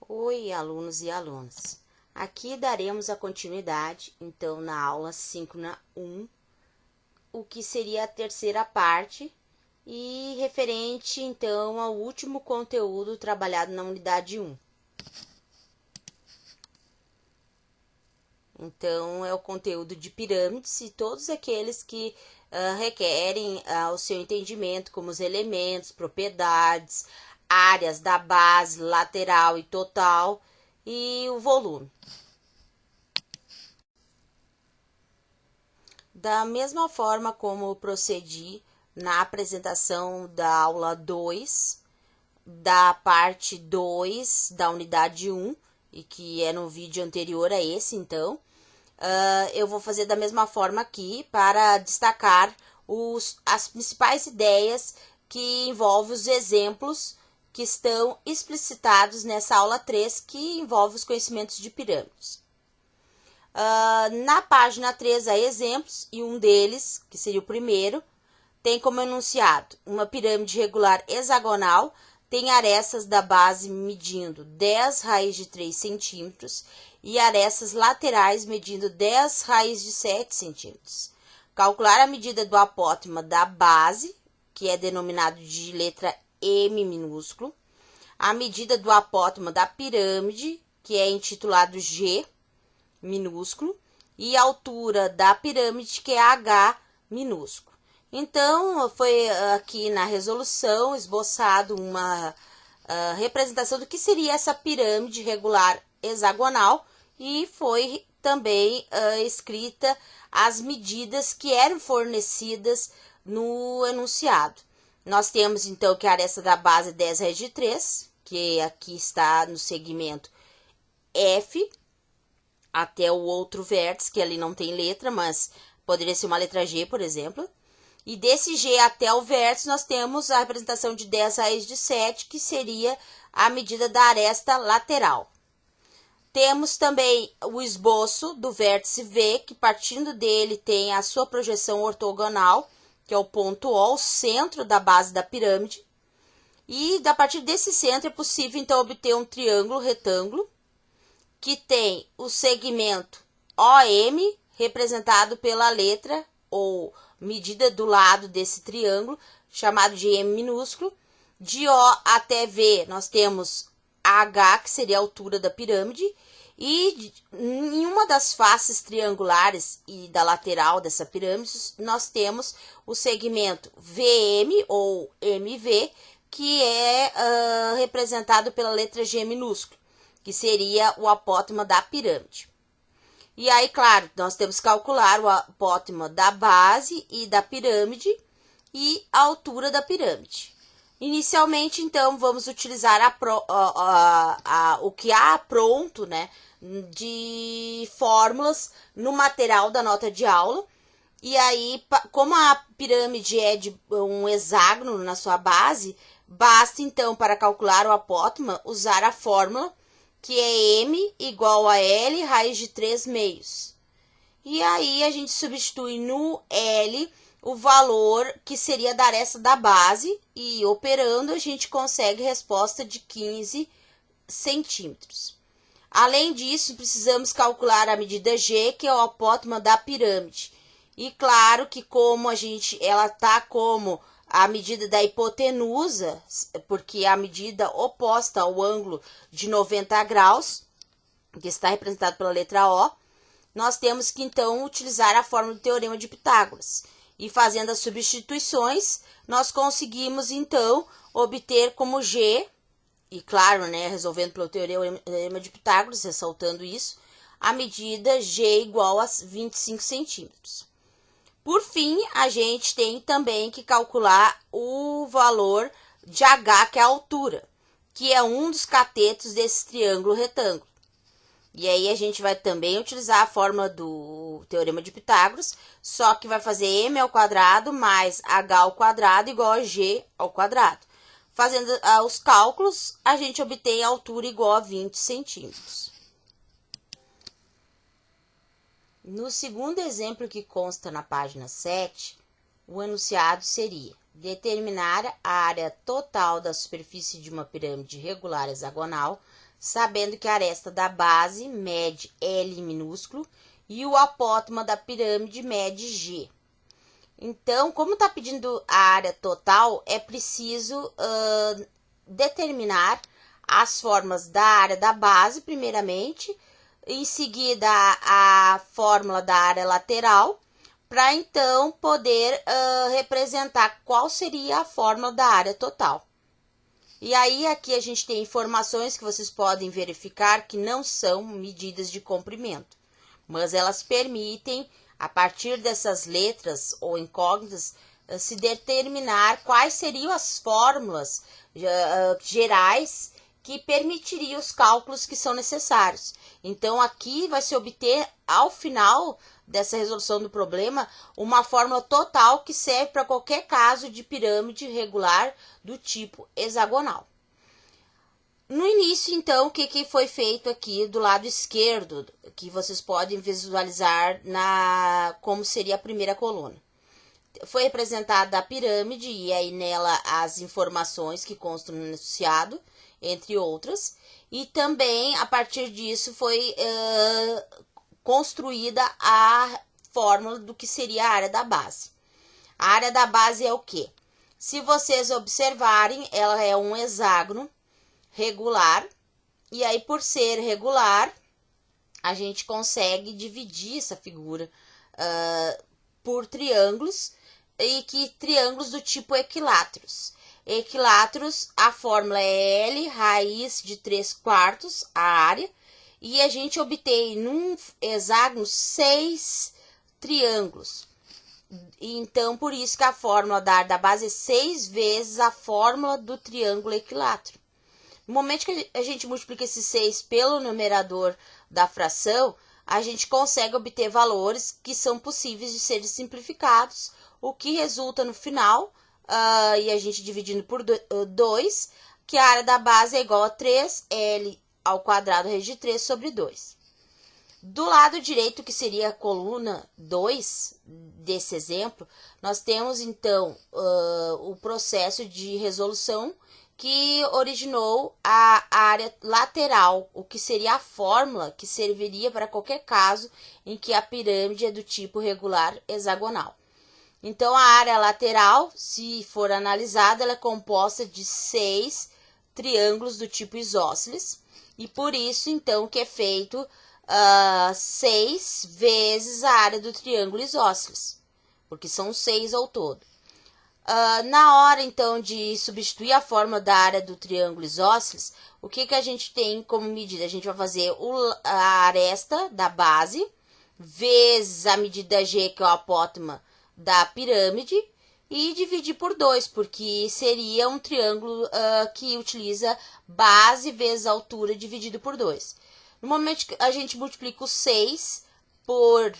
Oi, alunos e alunas. Aqui daremos a continuidade, então, na aula síncrona 1, o que seria a terceira parte e referente, então, ao último conteúdo trabalhado na unidade 1. Então, é o conteúdo de pirâmides e todos aqueles que requerem o seu entendimento, como os elementos, propriedades, áreas da base, lateral e total e o volume. Da mesma forma como procedi na apresentação da aula 2, da parte 2 da unidade 1, e que é no vídeo anterior a esse, então, eu vou fazer da mesma forma aqui para destacar as principais ideias que envolvem os exemplos que estão explicitados nessa aula 3, que envolve os conhecimentos de pirâmides. Na página 3 há exemplos, e um deles, que seria o primeiro, tem como enunciado uma pirâmide regular hexagonal, tem arestas da base medindo 10 raiz de 3 centímetros e arestas laterais medindo 10 raiz de 7 centímetros. Calcular a medida do apótema da base, que é denominado de letra M minúsculo, a medida do apótema da pirâmide, que é intitulado G minúsculo, e a altura da pirâmide, que é H minúsculo. Então, foi aqui na resolução esboçado uma representação do que seria essa pirâmide regular hexagonal e foi também escrita as medidas que eram fornecidas no enunciado. Nós temos, então, que a aresta da base é 10 raiz de 3, que aqui está no segmento F, até o outro vértice, que ali não tem letra, mas poderia ser uma letra G, por exemplo. E desse G até o vértice, nós temos a representação de 10 raiz de 7, que seria a medida da aresta lateral. Temos também o esboço do vértice V, que partindo dele tem a sua projeção ortogonal, que é o ponto O, o centro da base da pirâmide. E a partir desse centro é possível, então, obter um triângulo retângulo, que tem o segmento OM, representado pela letra ou medida do lado desse triângulo, chamado de M minúsculo. De O até V, nós temos H, que seria a altura da pirâmide, e em uma das faces triangulares e da lateral dessa pirâmide, nós temos o segmento VM ou MV, que é representado pela letra G minúsculo, que seria o apótema da pirâmide. E aí, claro, nós temos que calcular o apótema da base e da pirâmide e a altura da pirâmide. Inicialmente, então, vamos utilizar o que há pronto, né, de fórmulas no material da nota de aula. E aí, como a pirâmide é de um hexágono na sua base, basta, então, para calcular o apótema, usar a fórmula que é M igual a L raiz de 3 meios. E aí a gente substitui no L o valor que seria da aresta da base e operando a gente consegue resposta de 15 centímetros. Além disso, precisamos calcular a medida G, que é o apótema da pirâmide. E claro que como ela está como a medida da hipotenusa, porque é a medida oposta ao ângulo de 90 graus, que está representado pela letra O, nós temos que então utilizar a fórmula do Teorema de Pitágoras. E fazendo as substituições, nós conseguimos então obter como G, e claro, né, resolvendo pelo Teorema de Pitágoras, ressaltando isso, a medida G igual a 25 centímetros. Por fim, a gente tem também que calcular o valor de H, que é a altura, que é um dos catetos desse triângulo retângulo. E aí a gente vai também utilizar a fórmula do Teorema de Pitágoras, só que vai fazer M ao quadrado mais H ao quadrado igual a G ao quadrado. Fazendo os cálculos, a gente obtém a altura igual a 20 centímetros. No segundo exemplo que consta na página 7, o enunciado seria: determinar a área total da superfície de uma pirâmide regular hexagonal, sabendo que a aresta da base mede L minúsculo e o apótema da pirâmide mede G. Então, como está pedindo a área total, é preciso determinar as formas da área da base, primeiramente, em seguida a fórmula da área lateral, para então poder representar qual seria a fórmula da área total. E aí aqui a gente tem informações que vocês podem verificar que não são medidas de comprimento, mas elas permitem, a partir dessas letras ou incógnitas, se determinar quais seriam as fórmulas gerais que permitiriam os cálculos que são necessários. Então, aqui vai se obter, ao final dessa resolução do problema, uma fórmula total que serve para qualquer caso de pirâmide regular do tipo hexagonal. No início, então, o que foi feito aqui do lado esquerdo, que vocês podem visualizar como seria a primeira coluna? Foi representada a pirâmide e aí nela as informações que constam no enunciado, entre outras, e também a partir disso foi construída a fórmula do que seria a área da base. A área da base é o quê? Se vocês observarem, ela é um hexágono regular, e aí por ser regular, a gente consegue dividir essa figura por triângulos, e que triângulos do tipo equiláteros. Equiláteros, a fórmula é L, raiz de 3/4, a área, e a gente obtém num hexágono 6 triângulos. Então, por isso que a fórmula da área da base é 6 vezes a fórmula do triângulo equilátero. No momento que a gente multiplica esse 6 pelo numerador da fração, a gente consegue obter valores que são possíveis de serem simplificados, o que resulta no final, e a gente dividindo por 2, que a área da base é igual a 3L ao quadrado raiz de 3 sobre 2. Do lado direito, que seria a coluna 2 desse exemplo, nós temos então o processo de resolução que originou a área lateral, o que seria a fórmula que serviria para qualquer caso em que a pirâmide é do tipo regular hexagonal. Então, a área lateral, se for analisada, ela é composta de 6 triângulos do tipo isósceles, e por isso, então, que é feito 6 vezes a área do triângulo isósceles, porque são 6 ao todo. Na hora, então, de substituir a fórmula da área do triângulo isósceles, o que a gente tem como medida? A gente vai fazer a aresta da base, vezes a medida G, que é o apótema da pirâmide, e dividir por 2, porque seria um triângulo que utiliza base vezes altura dividido por 2. No momento que a gente multiplica o 6 por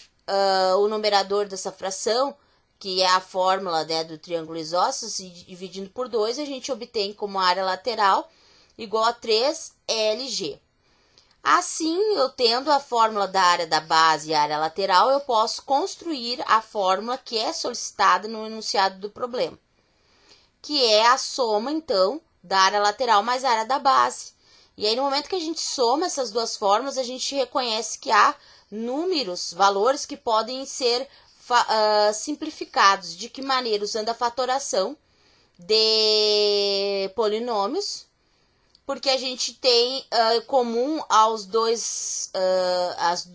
o numerador dessa fração, que é a fórmula, né, do triângulo isósceles, e dividindo por 2, a gente obtém como área lateral igual a 3LG. Assim, eu tendo a fórmula da área da base e a área lateral, eu posso construir a fórmula que é solicitada no enunciado do problema, que é a soma, então, da área lateral mais a área da base. E aí, no momento que a gente soma essas duas fórmulas, a gente reconhece que há números, valores que podem ser simplificados. De que maneira? Usando a fatoração de polinômios, porque a gente tem comum aos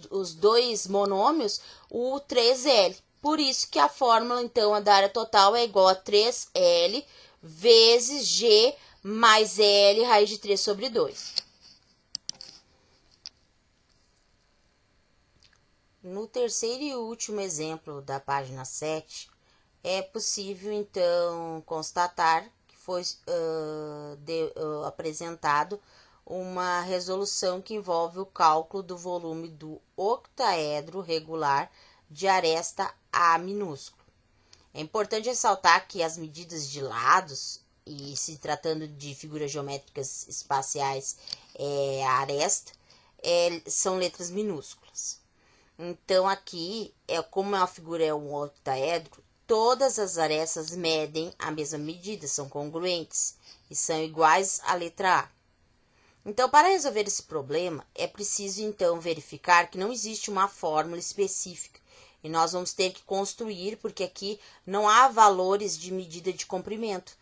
os dois monômios o 3L. Por isso que a fórmula, então, da área total é igual a 3L vezes G mais L raiz de 3 sobre 2. No terceiro e último exemplo da página 7, é possível, então, constatar que foi apresentado uma resolução que envolve o cálculo do volume do octaedro regular de aresta A minúsculo. É importante ressaltar que as medidas de lados, e se tratando de figuras geométricas espaciais, a aresta, são letras minúsculas. Então, aqui, como a figura é um octaedro, todas as arestas medem a mesma medida, são congruentes e são iguais à letra A. Então, para resolver esse problema, é preciso então verificar que não existe uma fórmula específica e nós vamos ter que construir, porque aqui não há valores de medida de comprimento,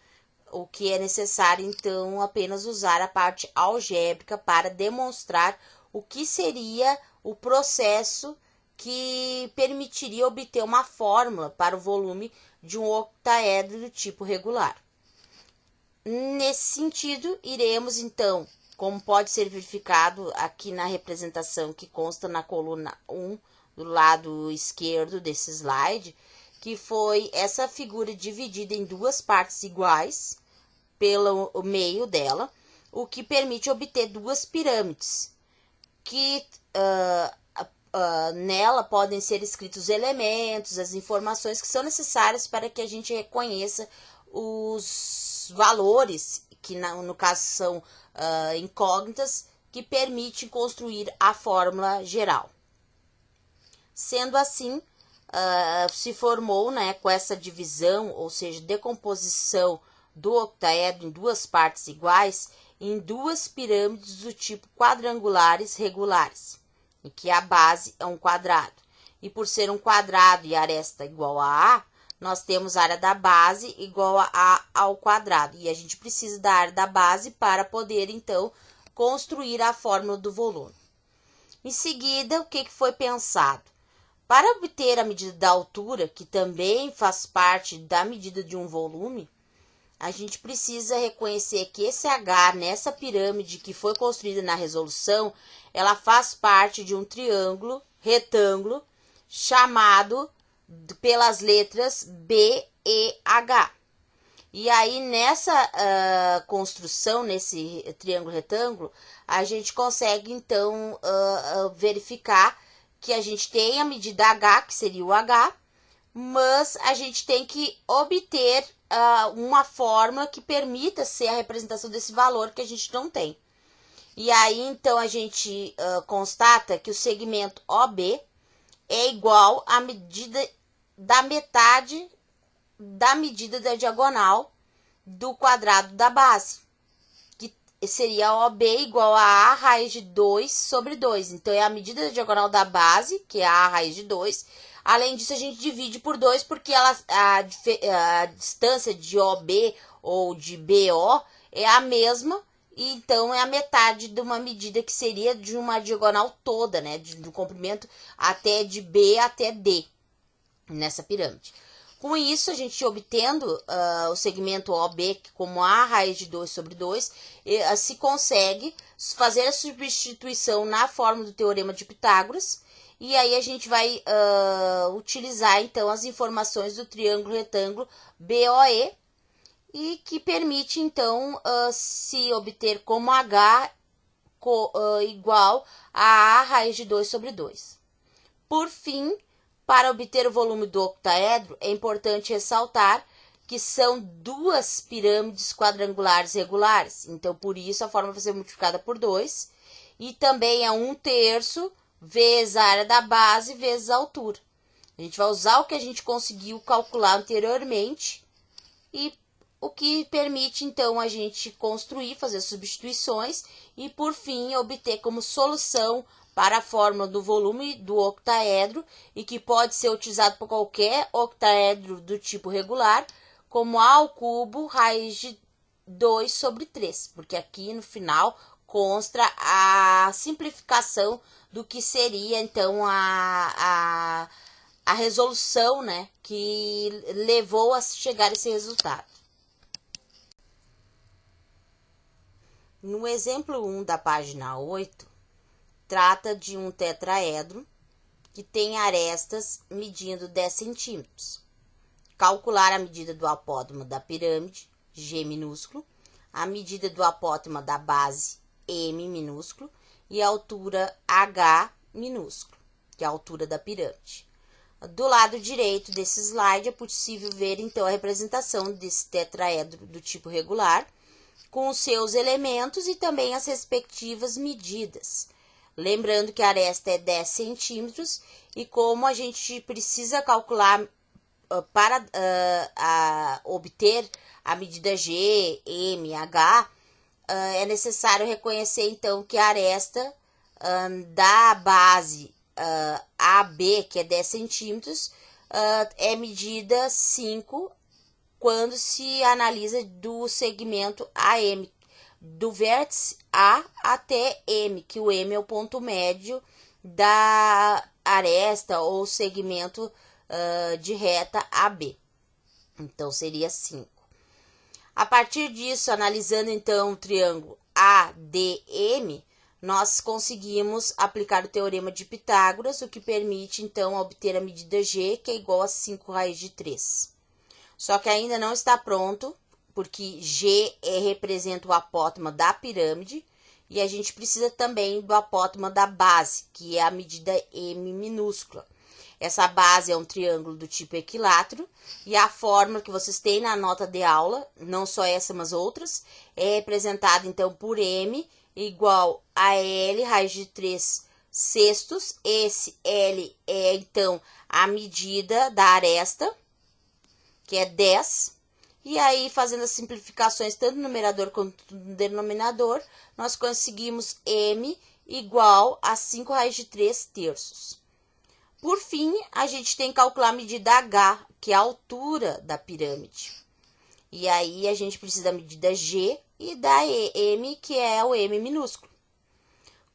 o que é necessário então apenas usar a parte algébrica para demonstrar o que seria o processo que permitiria obter uma fórmula para o volume de um octaedro do tipo regular. Nesse sentido, iremos então, como pode ser verificado aqui na representação que consta na coluna 1 do lado esquerdo desse slide, que foi essa figura dividida em duas partes iguais pelo meio dela, o que permite obter duas pirâmides, que nela podem ser escritos os elementos, as informações que são necessárias para que a gente reconheça os valores, que no caso são incógnitas, que permitem construir a fórmula geral. Sendo assim, se formou, né, com essa divisão, ou seja, decomposição do octaedro em duas partes iguais, em duas pirâmides do tipo quadrangulares regulares, em que a base é um quadrado. E por ser um quadrado e aresta igual a A, nós temos a área da base igual a A ao quadrado. E a gente precisa da área da base para poder, então, construir a fórmula do volume. Em seguida, o que foi pensado? Para obter a medida da altura, que também faz parte da medida de um volume, a gente precisa reconhecer que esse H nessa pirâmide que foi construída na resolução, ela faz parte de um triângulo retângulo chamado pelas letras B, E, H. E aí nessa construção, nesse triângulo retângulo, a gente consegue então verificar que a gente tem a medida H, que seria o H, mas a gente tem que obter uma fórmula que permita ser a representação desse valor que a gente não tem. E aí, então, a gente constata que o segmento OB é igual à medida da metade da medida da diagonal do quadrado da base, que seria OB igual a A raiz de 2 sobre 2. Então, é a medida da diagonal da base, que é A raiz de 2. Além disso, a gente divide por 2, porque a distância de OB ou de BO é a mesma, e então é a metade de uma medida que seria de uma diagonal toda, né? Do comprimento até de B até D, nessa pirâmide. Com isso, a gente obtendo o segmento OB como A raiz de 2 sobre 2, se consegue fazer a substituição na fórmula do teorema de Pitágoras. E aí a gente vai utilizar então as informações do triângulo retângulo BOE, e que permite então se obter como H igual a A raiz de 2 sobre 2. Por fim, para obter o volume do octaedro, é importante ressaltar que são duas pirâmides quadrangulares regulares. Então, por isso, a fórmula vai ser multiplicada por 2. E também é 1/3 vezes a área da base vezes a altura. A gente vai usar o que a gente conseguiu calcular anteriormente, e o que permite, então, a gente construir, fazer substituições e, por fim, obter como solução para a fórmula do volume do octaedro, e que pode ser utilizado por qualquer octaedro do tipo regular, como A ao cubo raiz de 2 sobre 3, porque aqui no final consta a simplificação do que seria então a resolução, né, que levou a chegar a esse resultado. No exemplo 1 da página 8, trata de um tetraedro que tem arestas medindo 10 centímetros. Calcular a medida do apótema da pirâmide, G minúsculo, a medida do apótema da base, M minúsculo, e a altura H minúsculo, que é a altura da pirâmide. Do lado direito desse slide é possível ver então a representação desse tetraedro do tipo regular, com os seus elementos e também as respectivas medidas. Lembrando que a aresta é 10 centímetros, e como a gente precisa calcular para obter a medida G, M, H, é necessário reconhecer então que a aresta da base AB, que é 10 centímetros, é medida 5 quando se analisa do segmento AM, do vértice A até M, que o M é o ponto médio da aresta ou segmento de reta AB. Então, seria 5. A partir disso, analisando então o triângulo ADM, nós conseguimos aplicar o teorema de Pitágoras, o que permite então obter a medida G, que é igual a 5 raiz de 3. Só que ainda não está pronto, porque G representa o apótema da pirâmide, e a gente precisa também do apótema da base, que é a medida M minúscula. Essa base é um triângulo do tipo equilátero, e a fórmula que vocês têm na nota de aula, não só essa, mas outras, é representada então por M igual a L raiz de 3 sextos. Esse L é então a medida da aresta, que é 10. E aí, fazendo as simplificações tanto no numerador quanto no denominador, nós conseguimos M igual a 5 raiz de 3 terços. Por fim, a gente tem que calcular a medida H, que é a altura da pirâmide. E aí, a gente precisa da medida G e da M, que é o M minúsculo.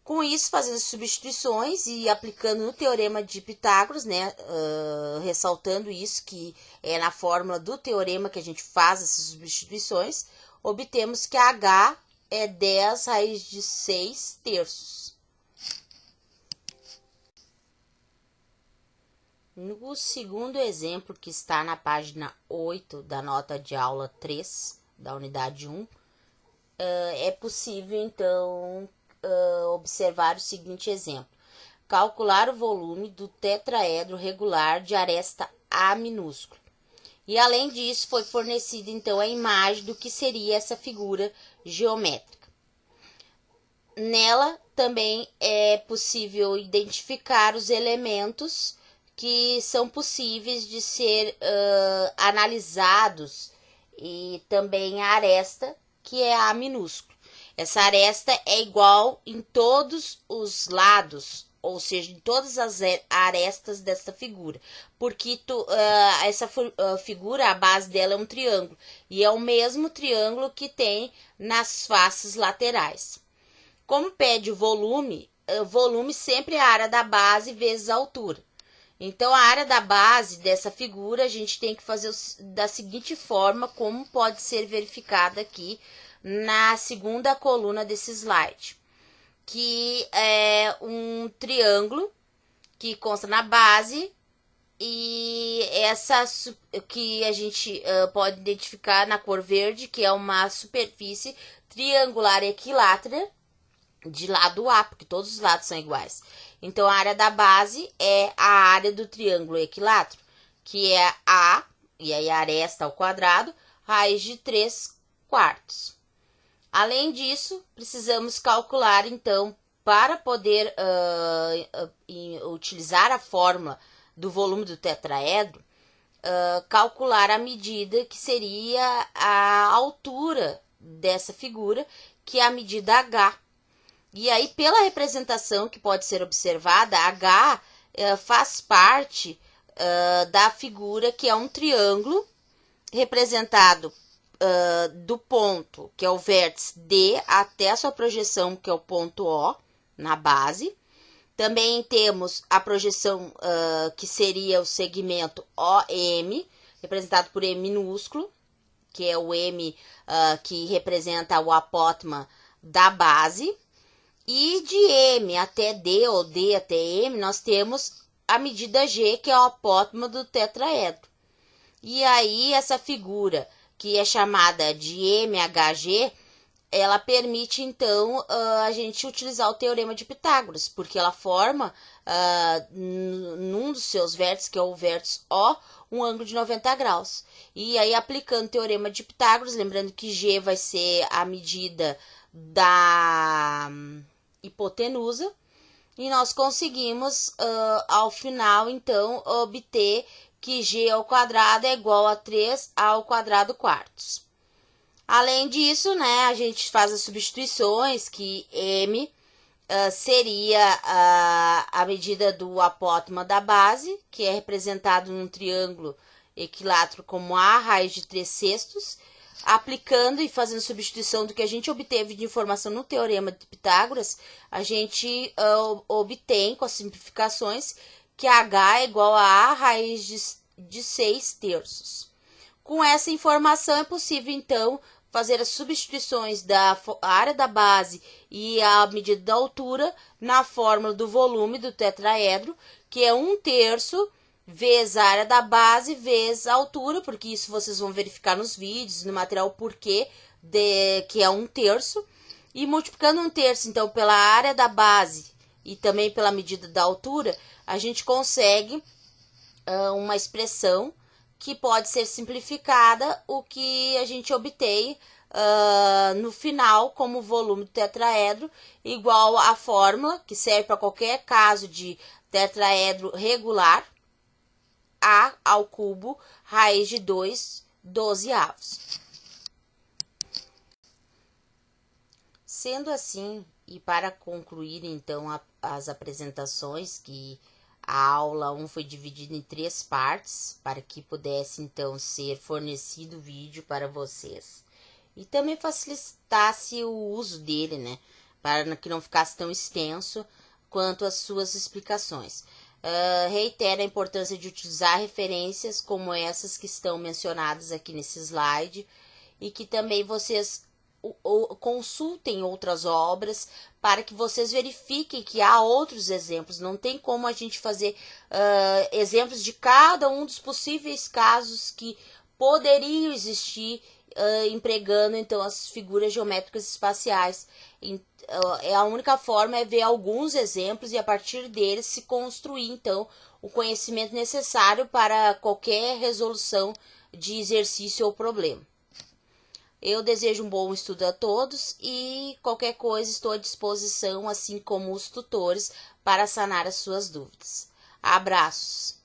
Com isso, fazendo as substituições e aplicando no teorema de Pitágoras, né, ressaltando isso, que é na fórmula do teorema que a gente faz essas substituições, obtemos que a H é 10 raiz de 6 terços. No segundo exemplo, que está na página 8 da nota de aula 3, da unidade 1, é possível, então, observar o seguinte exemplo. Calcular o volume do tetraedro regular de aresta A minúsculo. E, além disso, foi fornecida, então, a imagem do que seria essa figura geométrica. Nela, também é possível identificar os elementos que são possíveis de ser analisados e também a aresta, que é A minúsculo. Essa aresta é igual em todos os lados, ou seja, em todas as arestas dessa figura, porque essa figura, a base dela é um triângulo, e é o mesmo triângulo que tem nas faces laterais. Como pede o volume sempre é a área da base vezes a altura. Então, a área da base dessa figura a gente tem que fazer da seguinte forma, como pode ser verificada aqui na segunda coluna desse slide, que é um triângulo que consta na base e essa que a gente pode identificar na cor verde, que é uma superfície triangular equilátera de lado A, porque todos os lados são iguais. Então, a área da base é a área do triângulo equilátero, que é A, e aí a aresta ao quadrado, raiz de 3 quartos. Além disso, precisamos calcular, então, para poder utilizar a fórmula do volume do tetraedro, calcular a medida que seria a altura dessa figura, que é a medida H. E aí, pela representação que pode ser observada, H faz parte da figura que é um triângulo representado do ponto, que é o vértice D, até a sua projeção, que é o ponto O, na base. Também temos a projeção que seria o segmento OM, representado por M minúsculo, que é o M que representa o apótema da base. E de M até D, ou D até M, nós temos a medida G, que é o apótema do tetraedro. E aí, essa figura, que é chamada de MHG, ela permite, então, a gente utilizar o teorema de Pitágoras, porque ela forma, num dos seus vértices, que é o vértice O, um ângulo de 90 graus. E aí, aplicando o teorema de Pitágoras, lembrando que G vai ser a medida da hipotenusa, e nós conseguimos, ao final, então, obter que g ao quadrado é igual a 3 ao quadrado quartos. Além disso, né, a gente faz as substituições, que m seria a medida do apótema da base, que é representado num triângulo equilátero como a raiz de 3/6, aplicando e fazendo substituição do que a gente obteve de informação no teorema de Pitágoras, a gente obtém, com as simplificações, que h é igual a a raiz de 6/3. Com essa informação é possível, então, fazer as substituições da área da base e a medida da altura na fórmula do volume do tetraedro, que é 1/3 vezes a área da base vezes a altura, porque isso vocês vão verificar nos vídeos, no material porquê, que é 1/3, e multiplicando 1/3, então, pela área da base e também pela medida da altura, a gente consegue uma expressão que pode ser simplificada, o que a gente obtém no final como volume do tetraedro igual à fórmula, que serve para qualquer caso de tetraedro regular, a ao cubo raiz de 2/12. Sendo assim, e para concluir então as apresentações, que a aula 1 foi dividida em 3 partes, para que pudesse então ser fornecido o vídeo para vocês. E também facilitasse o uso dele, né? Para que não ficasse tão extenso quanto as suas explicações. Reitero a importância de utilizar referências como essas que estão mencionadas aqui nesse slide, e que também vocês consultem outras obras para que vocês verifiquem que há outros exemplos. Não tem como a gente fazer exemplos de cada um dos possíveis casos que poderiam existir empregando então as figuras geométricas espaciais. A única forma é ver alguns exemplos e a partir deles se construir então o conhecimento necessário para qualquer resolução de exercício ou problema. Eu desejo um bom estudo a todos e qualquer coisa estou à disposição, assim como os tutores, para sanar as suas dúvidas. Abraços!